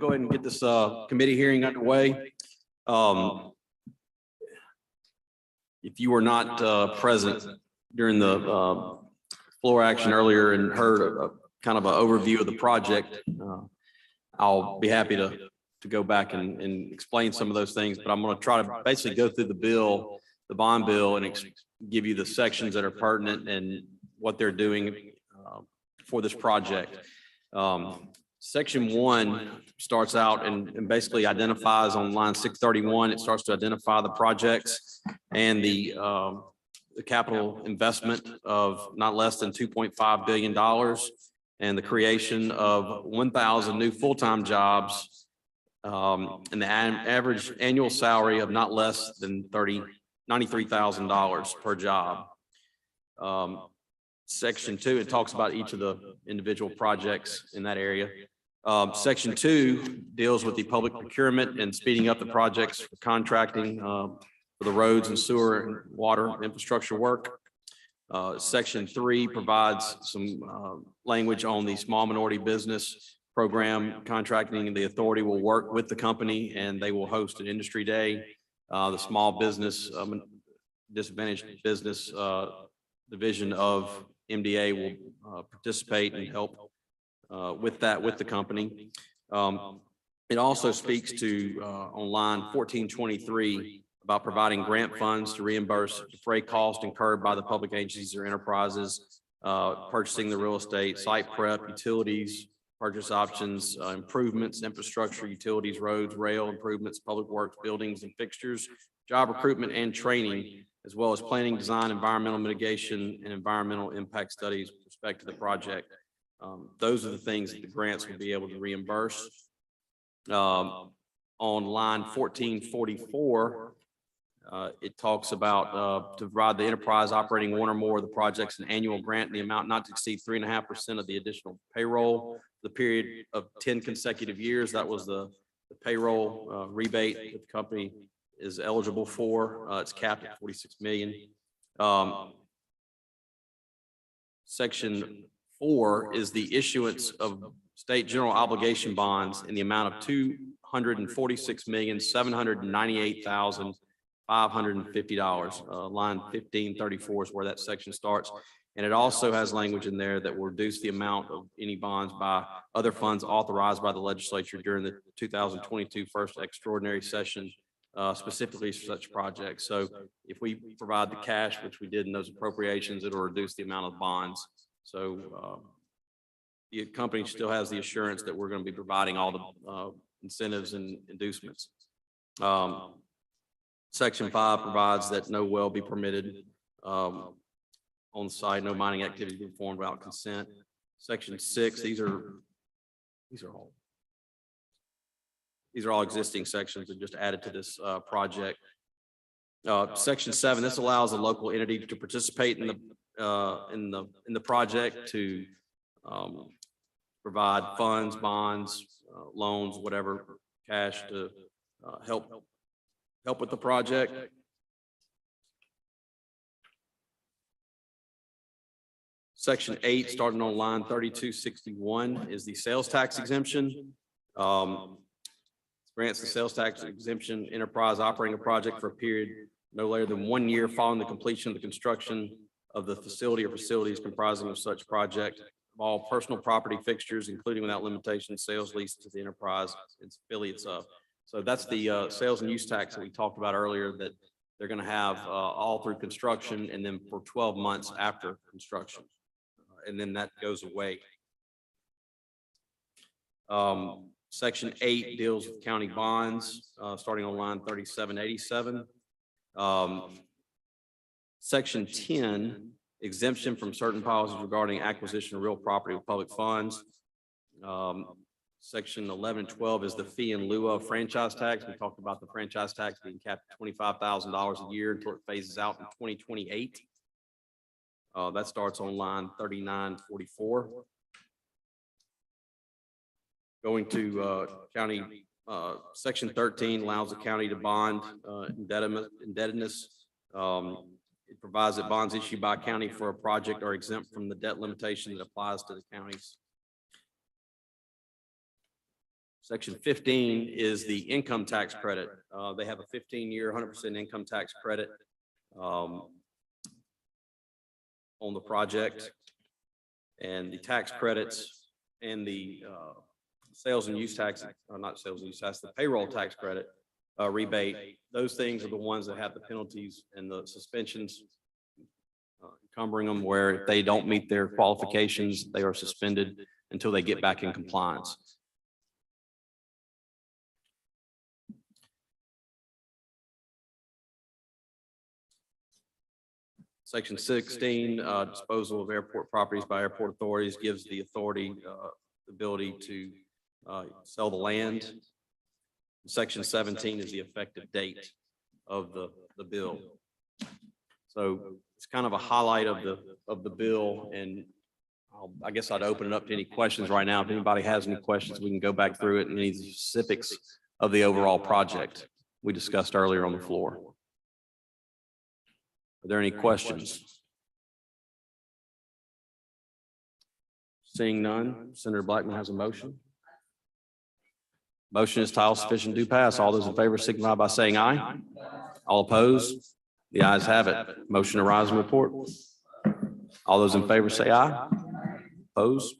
Go ahead and get this committee hearing underway. If you were not present during the floor action earlier and heard a kind of an overview of the project, I'll be happy to go back and explain some of those things, but I'm going to try to basically go through the bill, the bond bill, and give you the sections that are pertinent and what they're doing for this project. Section 1 starts out and basically identifies on line 631. It starts to identify the projects and the capital investment of not less than $2.5 billion and the creation of 1,000 new full-time jobs and the average annual salary of not less than $93,000 per job. Section 2, it talks about each of the individual projects in that area. Section 2 deals with the public procurement and speeding up the projects for contracting for the roads and sewer and water infrastructure work. Section 3 provides some language on the small minority business program contracting. The authority will work with the company and they will host an industry day. The small business disadvantaged business division of MDA will participate and help with that with the company. It also speaks to on line 1423 about providing grant funds to reimburse freight costs incurred by the public agencies or enterprises purchasing the real estate, site prep, utilities, purchase options, improvements, infrastructure, utilities, roads, rail improvements, public works, buildings and fixtures, job recruitment and training, as well as planning, design, environmental mitigation, and environmental impact studies with respect to the project. Those are the things that the grants will be able to reimburse. On line 1444, it talks about to provide the enterprise operating one or more of the projects an annual grant in the amount not to exceed 3.5% of the additional payroll for the period of 10 consecutive years. That was the payroll rebate that the company is eligible for. It's capped at 46 million. Section 4 is the issuance of state general obligation bonds in the amount of $246,798,550. Line 1534 is where that section starts. And it also has language in there that will reduce the amount of any bonds by other funds authorized by the legislature during the 2022 first extraordinary session, specifically for such projects. So if we provide the cash, which we did in those appropriations, it'll reduce the amount of bonds. So the company still has the assurance that we're going to be providing all the incentives and inducements. Section 5 provides that no well be permitted on the site, no mining activity be performed without consent. Section 6, these are all existing sections that just added to this project. Section 7, this allows a local entity to participate in the project to provide funds, bonds, loans, whatever, cash to help with the project. Section 8, starting on line 3261, is the sales tax exemption. Grants the sales tax exemption enterprise operating a project for a period no later than 1 year following the completion of the construction of the facility or facilities comprising of such project. All personal property fixtures, including without limitation, sales leased to the enterprise its affiliates of. So that's the sales and use tax that we talked about earlier that they're going to have all through construction and then for 12 months after construction. And then that goes away. Section 8 deals with county bonds, starting on line 3787. Section 10, exemption from certain policies regarding acquisition of real property with public funds. Section 11 and 12 is the fee in lieu of franchise tax. We talked about the franchise tax being capped at $25,000 a year until it phases out in 2028. That starts on line 3944. Going to county, section 13 allows the county to bond indebtedness. It provides that bonds issued by a county for a project are exempt from the debt limitation that applies to the counties. Section 15 is the income tax credit. They have a 15-year, 100% income tax credit on the project. And the tax credits and the sales and use tax, not sales and use tax, the payroll tax credit rebate, those things are the ones that have the penalties and the suspensions encumbering them, where if they don't meet their qualifications, they are suspended until they get back in compliance. Section 16, disposal of airport properties by airport authorities, gives the authority the ability to sell the land. Section 17 is the effective date of the bill. So it's kind of a highlight of the bill, and I guess I'd open it up to any questions right now. If anybody has any questions, we can go back through it and any specifics of the overall project we discussed earlier on the floor. Are there any questions? Seeing none, Senator Blackman has a motion. Motion is title sufficient to pass. All those in favor signify by saying aye. All opposed? The ayes have it. Motion to rise and report. All those in favor say aye. Opposed?